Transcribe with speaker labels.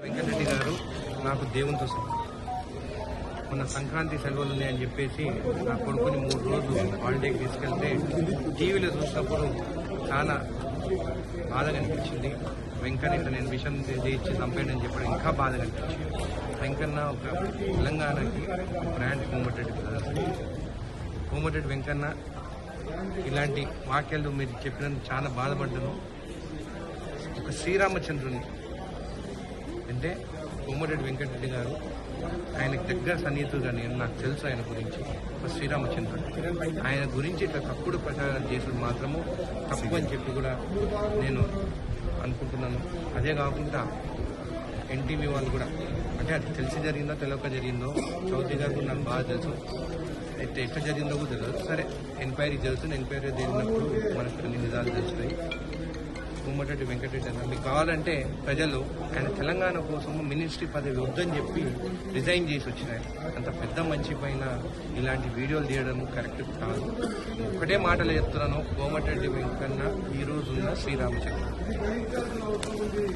Speaker 1: వెంకటరెడ్డి గారు నాకు దేవునితో సమానం. మొన్న సంక్రాంతి సెలవులు ఉన్నాయని చెప్పేసి నా కొడుకుని 3 రోజులు హాలిడేకి తీసుకెళ్తే టీవీలో చూసినప్పుడు చాలా బాధగా అనిపించింది. వెంకన్న నేను విషయం ఇచ్చి చంపానని చెప్పడం ఇంకా బాధగా అనిపించింది. వెంకన్న ఒక తెలంగాణకి బ్రాండ్ కోమటిరెడ్డి బ్రదర్స్. కోమటిరెడ్డి వెంకన్న ఇలాంటి వాక్యాలు మీరు చెప్పినందుకు చాలా బాధపడ్డాను. ఒక శ్రీరామచంద్రుని అంటే కోమటిరెడ్డి వెంకటరెడ్డి గారు ఆయనకు దగ్గర సన్నిహితుడుగా నాకు తెలుసు. ఆయన గురించి ఒక శ్రీరామచంద్రుడు, ఆయన గురించి ఇట్లా తప్పుడు ప్రచారం చేసుడు మాత్రము తప్పు అని చెప్పి కూడా నేను అనుకుంటున్నాను. అదే కాకుండా ఎన్టీవీ వాళ్ళు కూడా అంటే అది తెలిసి జరిగిందో తెలియక జరిగిందో చౌదరి గారు కూడా నాకు బాగా తెలుసు. అయితే ఎట్లా జరిగిందో కూడా తెలియదు. సరే, ఎంక్వైరీ జరుగుతుంది. ఎంక్వైరీ జరిగినప్పుడు మనకు కొన్ని నిజాలు తెలుస్తాయి. కోమటిరెడ్డి వెంకటరెడ్డి అన్న మీకు కావాలంటే ప్రజలు ఆయన తెలంగాణ కోసం మినిస్ట్రీ పదవి వద్దని చెప్పి రిజైన్ చేసి వచ్చినాయి. అంత పెద్ద మంచి పైన ఇలాంటి వీడియోలు తీయడం కరెక్ట్ కాదు. ఒకటే మాటలు చెప్తున్నాను, కోమటిరెడ్డి వెంకన్న ఈ రోజున్న శ్రీరామచంద్ర.